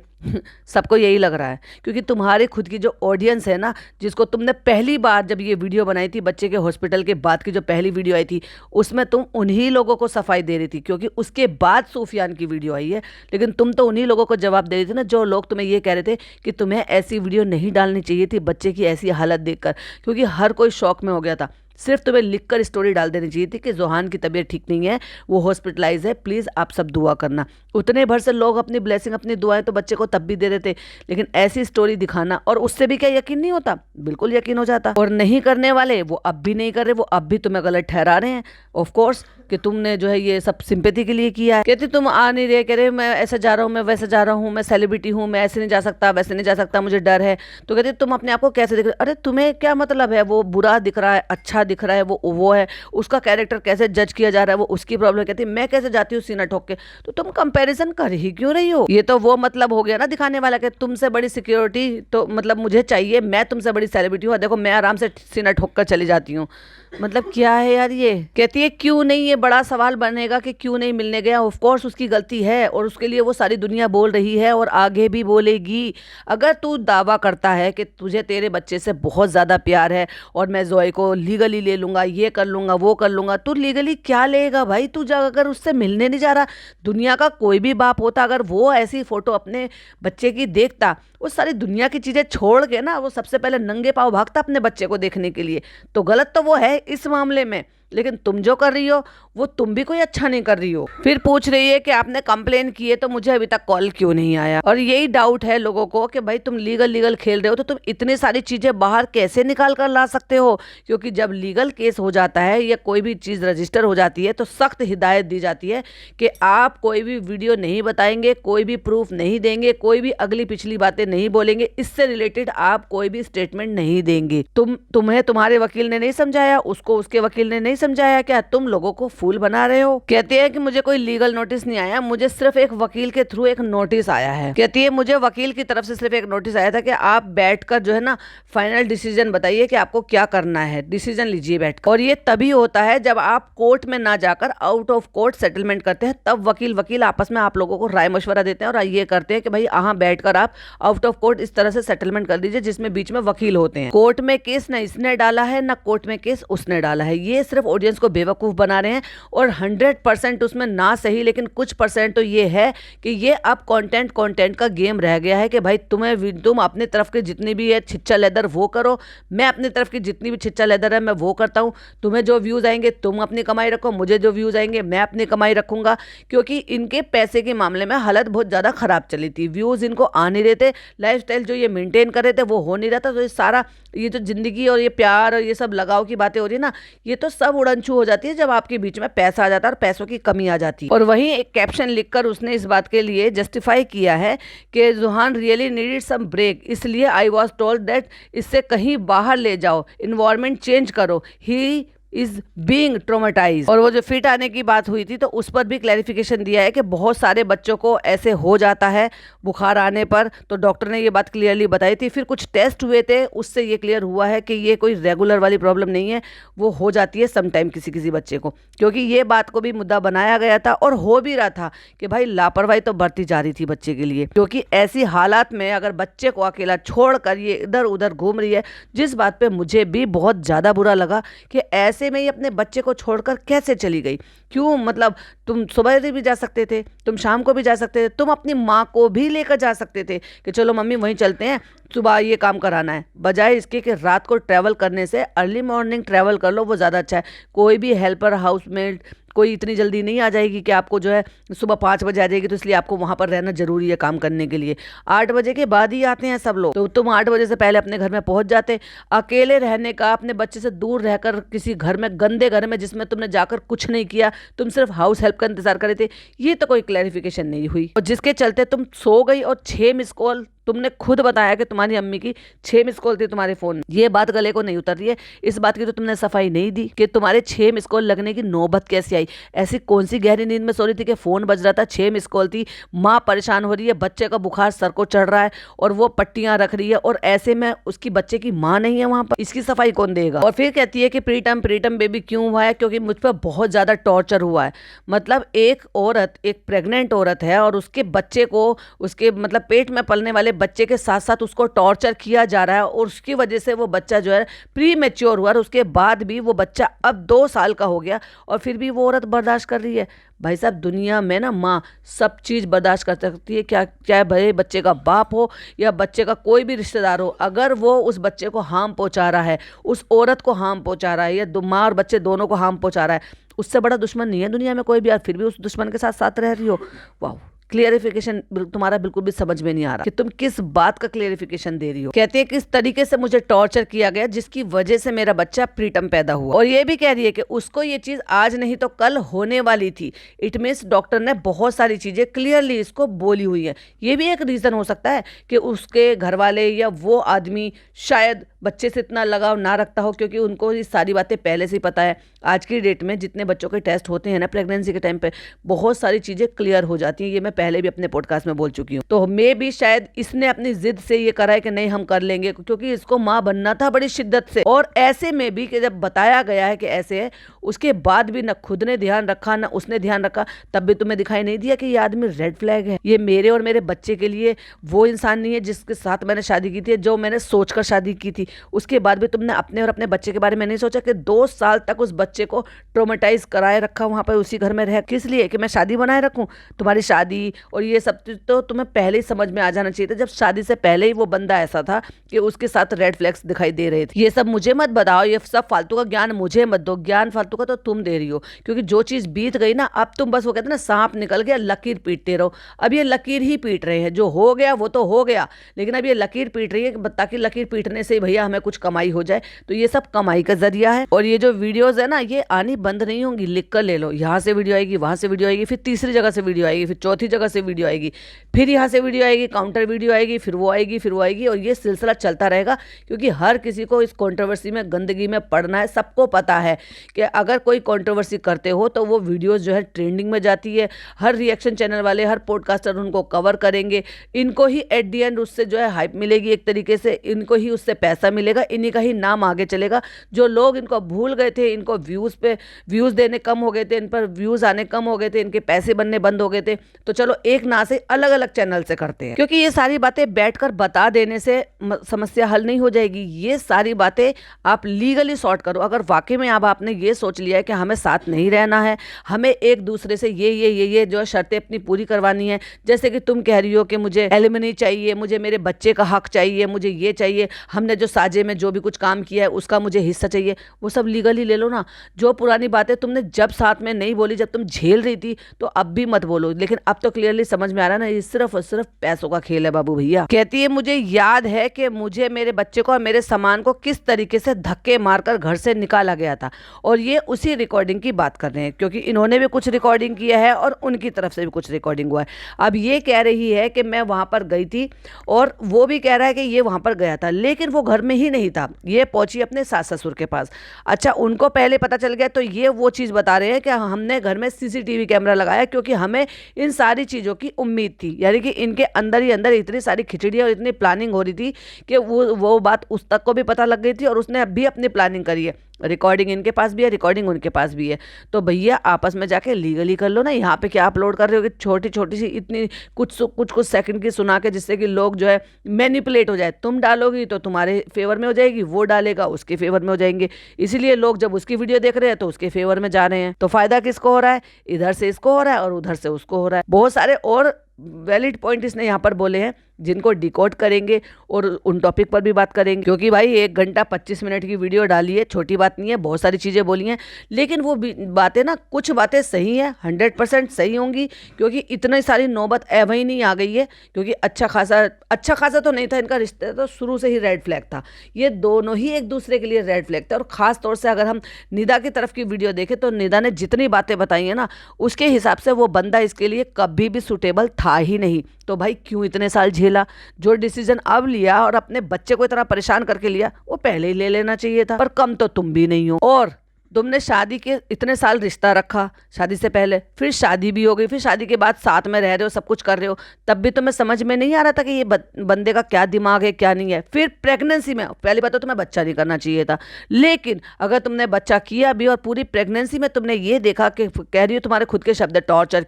सबको यही लग रहा है, क्योंकि तुम्हारे खुद की जो ऑडियंस है ना, जिसको तुमने पहली बार जब ये वीडियो बनाई थी बच्चे के हॉस्पिटल के बाद की जो पहली वीडियो आई थी, उसमें तुम उन्हीं लोगों को सफाई दे रही थी, क्योंकि उसके बाद सूफियान की वीडियो आई है। लेकिन तुम तो उन्हीं लोगों को जवाब दे रही थी ना, जो लोग तुम्हें ये कह रहे थे कि तुम्हें ऐसी वीडियो नहीं डालनी चाहिए थी बच्चे की ऐसी हालत देखकर, क्योंकि हर कोई शौक में हो गया था। सिर्फ तुम्हें लिखकर स्टोरी डाल देनी चाहिए थी कि जोहान की तबीयत ठीक नहीं है, वो हॉस्पिटलाइज है, प्लीज़ आप सब दुआ करना। उतने भर से लोग अपनी ब्लेसिंग, अपनी दुआएं तो बच्चे को तब भी दे देते, लेकिन ऐसी स्टोरी दिखाना, और उससे भी क्या यकीन नहीं होता? बिल्कुल यकीन हो जाता। और नहीं करने वाले वो अब भी नहीं कर रहे, वो अब भी तुम्हें गलत ठहरा रहे हैं ऑफ कोर्स कि तुमने जो है ये सब सिंपैथी के लिए किया है। कहते तुम आ नहीं रहे, कह रहे मैं ऐसे जा रहा हूँ, मैं वैसे जा रहा हूँ, मैं सेलिब्रिटी हूँ, मैं ऐसे नहीं जा सकता, वैसे नहीं जा सकता, मुझे डर है। तो कहते तुम अपने आप को कैसे दिख रहे? अरे तुम्हें क्या मतलब है, वो बुरा दिख रहा है, अच्छा दिख रहा है, वो है, उसका कैरेक्टर कैसे जज किया जा रहा है, वो उसकी प्रॉब्लम। कहती मैं कैसे जाती हूँ सीना ठोक के? तो तुम कंपैरिजन कर ही क्यों रही हो? ये तो वो मतलब हो गया ना दिखाने वाला कि तुमसे बड़ी सिक्योरिटी तो मतलब मुझे चाहिए, मैं तुमसे बड़ी सेलिब्रिटी हूँ, देखो मैं आराम से सीना ठोक कर चली जाती हूँ। मतलब क्या है यार ये? कहती है क्यों नहीं, ये बड़ा सवाल बनेगा कि क्यों नहीं मिलने गया। ऑफ कोर्स उसकी गलती है और उसके लिए वो सारी दुनिया बोल रही है और आगे भी बोलेगी। अगर तू दावा करता है कि तुझे तेरे बच्चे से बहुत ज़्यादा प्यार है और मैं जोए को लीगली ले लूँगा, ये कर लूँगा, वो कर लूँगा, तू लीगली क्या लेगा भाई? तू अगर उससे मिलने नहीं जा रहा, दुनिया का कोई भी बाप होता अगर वो ऐसी फ़ोटो अपने बच्चे की देखता, वो सारी दुनिया की चीज़ें छोड़ के ना वो सबसे पहले नंगे पाँव भागता अपने बच्चे को देखने के लिए। तो गलत तो वो है इस मामले में, लेकिन तुम जो कर रही हो वो तुम भी कोई अच्छा नहीं कर रही हो। फिर पूछ रही है कि आपने कंप्लेन की है तो मुझे अभी तक कॉल क्यों नहीं आया। और यही डाउट है लोगों को कि भाई तुम लीगल खेल रहे हो तो तुम इतनी सारी चीज़ें बाहर कैसे निकाल कर ला सकते हो? क्योंकि जब लीगल केस हो जाता है या कोई भी चीज़ रजिस्टर हो जाती है तो सख्त हिदायत दी जाती है कि आप कोई भी वीडियो नहीं बताएंगे, कोई भी प्रूफ नहीं देंगे, कोई भी अगली पिछली बातें नहीं बोलेंगे, इससे रिलेटेड आप कोई भी स्टेटमेंट नहीं देंगे। तुम्हें तुम्हारे वकील ने नहीं समझाया, उसको उसके वकील ने नहीं समझाया क्या? तुम लोगों को फूल बना रहे हो। कहती है कि मुझे कोई लीगल नोटिस नहीं आया, मुझे सिर्फ एक वकील के थ्रू एक नोटिस आया है। कहती है मुझे वकील की तरफ से सिर्फ एक नोटिस आया था कि आप बैठकर जो है ना फाइनल डिसीजन बताइए कि आपको क्या करना है, डिसीजन लीजिए बैठकर। और ये तभी होता है जब आप कोर्ट में ना जाकर आउट ऑफ कोर्ट सेटलमेंट करते हैं, तब वकील आपस में आप लोगों को राय मशवरा देते हैं और ये करते हैं कि भाई यहाँ बैठकर आप आउट ऑफ कोर्ट इस तरह से सेटलमेंट कर दीजिए जिसमें बीच में वकील होते हैं। कोर्ट में केस ना इसने डाला है ना कोर्ट में केस उसने डाला है, ये सिर्फ ऑडियंस को बेवकूफ बना रहे हैं। और 100% उसमें ना सही लेकिन कुछ परसेंट तो ये है कि ये अब कंटेंट का गेम रह गया है कि भाई तुम अपनी तरफ की जितनी भी है छिच्चा लेदर वो करो, मैं अपनी तरफ की जितनी भी छिच्चा लेदर है मैं वो करता हूँ। तुम्हें जो व्यूज आएंगे तुम अपनी कमाई रखो, मुझे जो व्यूज आएंगे मैं अपनी कमाई रखूंगा। क्योंकि इनके पैसे के मामले में हालत बहुत ज्यादा खराब चली थी, व्यूज इनको आ नहीं रहे थे, लाइफस्टाइल जो ये मेंटेन कर रहे थे वो हो नहीं रहा था। तो ये सारा ये जो जिंदगी और ये प्यार और ये सब लगाव की बातें हो रही है ना, ये तो सब उड़नछू हो जाती है जब आपके बीच में पैसा आ जाता है और पैसों की कमी आ जाती है। और वहीं एक कैप्शन लिखकर उसने इस बात के लिए जस्टिफाई किया है कि जुहान रियली नीडेड सम ब्रेक, इसलिए आई वॉज टोल्ड दैट इससे कहीं बाहर ले जाओ, इन्वायरमेंट चेंज करो, ही इज बीइंग ट्रोमेटाइज। और वो जो फिट आने की बात हुई थी तो उस पर भी क्लैरिफिकेशन दिया है कि बहुत सारे बच्चों को ऐसे हो जाता है बुखार आने पर, तो डॉक्टर ने ये बात क्लियरली बताई थी। फिर कुछ टेस्ट हुए थे उससे ये क्लियर हुआ है कि ये कोई रेगुलर वाली प्रॉब्लम नहीं है, वो हो जाती है समटाइम किसी किसी बच्चे को। क्योंकि ये बात को भी मुद्दा बनाया गया था और हो भी रहा था कि भाई लापरवाही तो बढ़ती जा रही थी बच्चे के लिए। क्योंकि ऐसी हालात में अगर बच्चे को अकेला छोड़कर ये इधर उधर घूम रही है, जिस बात पे मुझे भी बहुत ज़्यादा बुरा लगा कि ऐसे में ये अपने बच्चे को छोड़कर कैसे चली गई। क्यों? मतलब तुम सुबह भी जा सकते थे, तुम शाम को भी जा सकते थे, तुम अपनी माँ को भी लेकर जा सकते थे कि चलो मम्मी वहीं चलते हैं, सुबह ये काम कराना है। बजाय इसके कि रात को ट्रैवल करने से अर्ली मॉर्निंग ट्रैवल कर लो, वो ज़्यादा अच्छा है। कोई भी हेल्पर हाउसमेट कोई इतनी जल्दी नहीं आ जाएगी कि आपको जो है सुबह 5 बजे आ जाएगी, तो इसलिए आपको वहाँ पर रहना जरूरी है काम करने के लिए। 8 बजे के बाद ही आते हैं सब लोग, तो तुम 8 बजे से पहले अपने घर में पहुँच जाते। अकेले रहने का, अपने बच्चे से दूर रहकर किसी घर में, गंदे घर में जिसमें तुमने जाकर कुछ नहीं किया, तुम सिर्फ हाउस हेल्प का इंतजार कर रहे थे, ये तो कोई क्लैरिफिकेशन नहीं हुई। और जिसके चलते तुम सो गई और 6 मिस कॉल, तुमने खुद बताया कि तुम्हारी अम्मी की 6 मिस कॉल थी तुम्हारे फोन में। ये बात गले को नहीं उतर रही है, इस बात की तो तुमने सफाई नहीं दी कि तुम्हारे 6 मिस कॉल लगने की नौबत कैसे आई। ऐसी कौन सी गहरी नींद में सो रही थी कि फोन बज रहा था, 6 मिस कॉल थी, माँ परेशान हो रही है, बच्चे का बुखार सर को चढ़ रहा है और वो पट्टियां रख रही है, और ऐसे में उसकी बच्चे की माँ नहीं है वहां पर, इसकी सफाई कौन देगा। और फिर कहती है कि प्रीटम बेबी क्यों हुआ है? क्योंकि मुझ पर बहुत ज्यादा टॉर्चर हुआ है। मतलब एक औरत, एक प्रेग्नेंट औरत है और उसके बच्चे को, उसके मतलब पेट में पलने वाले बच्चे के साथ साथ उसको टॉर्चर किया जा रहा है, और उसकी वजह से वो बच्चा जो है प्री मैच्योर हुआ, और उसके बाद भी वो बच्चा अब 2 साल का हो गया और फिर भी वो औरत बर्दाश्त कर रही है। भाई साहब, दुनिया में ना माँ सब चीज़ बर्दाश्त कर सकती है, क्या चाहे भले बच्चे का बाप हो या बच्चे का कोई भी रिश्तेदार हो, अगर वो उस बच्चे को हार्म पहुंचा रहा है, उस औरत को हार्म पहुंचा रहा है, या माँ और बच्चे दोनों को हार्म पहुंचा रहा है, उससे बड़ा दुश्मन नहीं है दुनिया में कोई भी, और फिर भी उस दुश्मन के साथ साथ रह रही हो। वाह, क्लियरिफिकेशन तुम्हारा बिल्कुल भी समझ में नहीं आ रहा कि तुम किस बात का क्लियरिफिकेशन दे रही हो। कहती है किस तरीके से मुझे टॉर्चर किया गया जिसकी वजह से मेरा बच्चा प्रीटम पैदा हुआ, और ये भी कह रही है कि उसको ये चीज आज नहीं तो कल होने वाली थी। इट मीन्स डॉक्टर ने बहुत सारी चीजें क्लियरली इसको बोली हुई है। ये भी एक रीजन हो सकता है कि उसके घर वाले या वो आदमी शायद बच्चे से इतना लगाव ना रखता हो, क्योंकि उनको ये सारी बातें पहले से ही पता है। आज की डेट में जितने बच्चों के टेस्ट होते हैं ना प्रेगनेंसी के टाइम पे, बहुत सारी चीजें क्लियर हो जाती हैं। ये मैं पहले भी अपने पॉडकास्ट में बोल चुकी हूँ। तो मे भी शायद इसने अपनी जिद से ये करा है कि नहीं हम कर लेंगे, क्योंकि इसको माँ बनना था बड़ी शिद्दत से। और ऐसे में भी कि जब बताया गया है कि ऐसे है, उसके बाद भी न खुद ने ध्यान रखा न उसने ध्यान रखा, तब भी तुम्हें दिखाई नहीं दिया कि ये आदमी रेड फ्लैग है। ये मेरे और मेरे बच्चे के लिए वो इंसान नहीं है जिसके साथ मैंने शादी की थी, जो मैंने सोचकर शादी की थी। उसके बाद भी तुमने अपने और अपने बच्चे के बारे में नहीं सोचा कि 2 साल तक उस बच्चे को ट्रोमेटाइज कराए रखा वहां पर उसी घर में रह, किस लिए? कि मैं शादी बनाए रखूं। तुम्हारी शादी और ये सब तो तुम्हें पहले ही समझ में आ जाना चाहिए था, जब शादी से पहले ही वो बंदा ऐसा था कि उसके साथ रेड फ्लैग्स दिखाई दे रहे थे। ये सब मुझे मत बताओ, ये सब फालतू का ज्ञान मुझे मत दो। ज्ञान फालतू का तो तुम दे रही हो, क्योंकि जो चीज बीत गई ना, अब तुम बस वो कहते ना सांप निकल गया लकीर पीटते रहो। अब ये लकीर ही पीट रहे हैं, जो हो गया वो तो हो गया, लेकिन अब ये लकीर पीट रही है ताकि लकीर पीटने से भैया हमें कुछ कमाई हो जाए। तो ये सब कमाई का जरिया है। और ये जो वीडियोस है ना, ये आनी बंद नहीं होंगी, लिख कर ले लो। यहाँ से वीडियो आएगी, वहां से वीडियो आएगी, फिर तीसरी जगह से वीडियो आएगी, फिर चौथी जगह से वीडियो आएगी, फिर यहाँ से वीडियो आएगी, काउंटर वीडियो आएगी, फिर वो आएगी, फिर वो आएगी, और ये सिलसिला चलता रहेगा। क्योंकि हर किसी को इस कंट्रोवर्सी में, गंदगी में पड़ना है। सबको पता है कि अगर कोई कंट्रोवर्सी करते हो तो वो वीडियोस जो है ट्रेंडिंग में जाती है, हर रिएक्शन चैनल वाले, हर पॉडकास्टर उनको कवर करेंगे, इनको ही एट दी एंड उससे जो है हाइप मिलेगी, एक तरीके से इनको ही उससे पैसा मिलेगा, इन्हीं का ही नाम आगे चलेगा। जो लोग इनको भूल गए थे, इनको व्यूज़ देने कम हो गए थे, इन पर व्यूज़ आने कम हो गए थे, इनके पैसे बनने बंद हो गए थे, तो चलो एक ना से अलग अलग चैनल से करते हैं, क्योंकि ये सारी बातें बैठकर बता देने से समस्या हल नहीं हो जाएगी। ये सारी बातें आप लीगली सॉर्ट करो। अगर वाकई में अब आपने ये सोच लिया है कि हमें साथ नहीं रहना है, हमें एक दूसरे से ये जो शर्तें अपनी पूरी करवानी है, जैसे कि तुम कह रही हो कि मुझे एलिमनी चाहिए, मुझे मेरे बच्चे का हक चाहिए, मुझे ये चाहिए, हमने जो साजे में जो भी कुछ काम किया है उसका मुझे हिस्सा चाहिए, वो सब लीगली ले लो ना। जो पुरानी बातें तुमने जब साथ में नहीं बोली, जब तुम झेल रही थी, तो अब भी मत बोलो। लेकिन अब तो क्लियरली समझ में आ रहा है ना, ये सिर्फ और सिर्फ पैसों का खेल है बाबू भैया। कहती है मुझे याद है कि मुझे मेरे बच्चे को और मेरे सामान को किस तरीके से धक्के मारकर घर से निकाला गया था, और ये उसी रिकॉर्डिंग की बात कर रहे हैं, क्योंकि इन्होंने भी कुछ रिकॉर्डिंग किया है और उनकी तरफ से भी कुछ रिकॉर्डिंग हुआ है। अब ये कह रही है कि मैं वहां पर गई थी, और वो भी कह रहा है कि ये वहां पर गया था, लेकिन वो घर में ही नहीं था, ये पहुंची अपने सास ससुर के पास। अच्छा, उनको पहले पता चल गया, तो ये वो चीज़ बता रहे हैं कि हमने घर में सीसीटीवी कैमरा लगाया, क्योंकि हमें इन सारी चीज़ों की उम्मीद थी, यानी कि इनके अंदर ही अंदर इतनी सारी खिचड़ी और इतनी प्लानिंग हो रही थी कि वो बात उस तक को भी पता लग गई थी, और उसने अभी अपनी प्लानिंग करी है। रिकॉर्डिंग इनके पास भी है, रिकॉर्डिंग उनके पास भी है, तो भैया आपस में जाके लीगली कर लो ना। यहाँ पे क्या अपलोड कर रहे हो कि छोटी छोटी सी इतनी कुछ सेकंड की सुना के, जिससे कि लोग जो है मैनिपुलेट हो जाए। तुम डालोगी तो तुम्हारे फेवर में हो जाएगी, वो डालेगा उसके फेवर में हो जाएंगे, इसीलिए लोग जब उसकी वीडियो देख रहे हैं तो उसके फेवर में जा रहे हैं। तो फायदा किसको हो रहा है? इधर से इसको हो रहा है और उधर से उसको हो रहा है। बहुत सारे और वैलिड पॉइंट इसने यहाँ पर बोले हैं, जिनको डिकोड करेंगे और उन टॉपिक पर भी बात करेंगे, क्योंकि भाई 1 घंटा 25 मिनट की वीडियो डाली है, छोटी बात नहीं है, बहुत सारी चीज़ें बोली हैं, लेकिन वो बातें ना, कुछ बातें सही हैं, 100% सही होंगी, क्योंकि इतनी सारी नौबत एवं ही नहीं आ गई है, क्योंकि अच्छा खासा तो नहीं था इनका रिश्ता, तो शुरू से ही रेड फ्लैग था। ये दोनों ही एक दूसरे के लिए रेड फ्लैग थे, और ख़ास तौर से अगर हम निदा की तरफ की वीडियो देखें, तो निदा ने जितनी बातें बताई हैं ना, उसके हिसाब से वो बंदा इसके लिए कभी भी सूटेबल था ही नहीं। तो भाई क्यों इतने साल झेला? जो डिसीजन अब लिया और अपने बच्चे को इतना परेशान करके लिया, वो पहले ही ले लेना चाहिए था। पर कम तो तुम भी नहीं हो, और तुमने शादी के इतने साल रिश्ता रखा, शादी से पहले, फिर शादी भी हो गई, फिर शादी के बाद साथ में रह रहे हो, सब कुछ कर रहे हो, तब भी तुम्हें समझ में नहीं आ रहा था कि ये बंदे का क्या दिमाग है क्या नहीं है। फिर प्रेगनेंसी में, पहली बात तो तुम्हें बच्चा नहीं करना चाहिए था, लेकिन अगर तुमने बच्चा किया भी और पूरी प्रेगनेंसी में तुमने ये देखा कि, कह रही हो तुम्हारे खुद के शब्द, टॉर्चर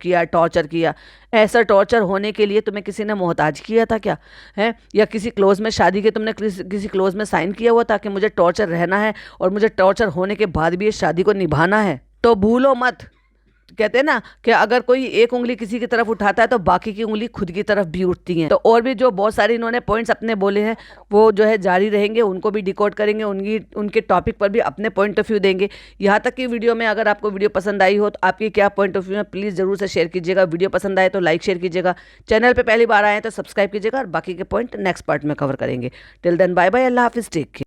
किया, ऐसा टॉर्चर होने के लिए तुम्हें किसी ने मोहताज किया था क्या है? या किसी क्लोज में शादी के तुमने किसी क्लोज में साइन किया हुआ था कि मुझे टॉर्चर रहना है और मुझे टॉर्चर होने के बाद भी इस शादी को निभाना है? तो भूलो मत, कहते हैं ना कि अगर कोई एक उंगली किसी की तरफ उठाता है तो बाकी की उंगली खुद की तरफ भी उठती हैं। तो और भी जो बहुत सारे इन्होंने पॉइंट्स अपने बोले हैं, वो जो है जारी रहेंगे, उनको भी डिकोड करेंगे, उनके टॉपिक पर भी अपने पॉइंट ऑफ व्यू देंगे। यहाँ तक की वीडियो में अगर आपको वीडियो पसंद आई हो, तो आपकी क्या पॉइंट ऑफ व्यू है, प्लीज़ जरूर से शेयर कीजिएगा। वीडियो पसंद आए तो लाइक शेयर कीजिएगा, चैनल पर पहली बार आए तो सब्सक्राइब कीजिएगा, और बाकी के पॉइंट नेक्स्ट पार्ट में कवर करेंगे। टिल देन बाय बाय, अल्लाह हाफिज़, टेक केयर।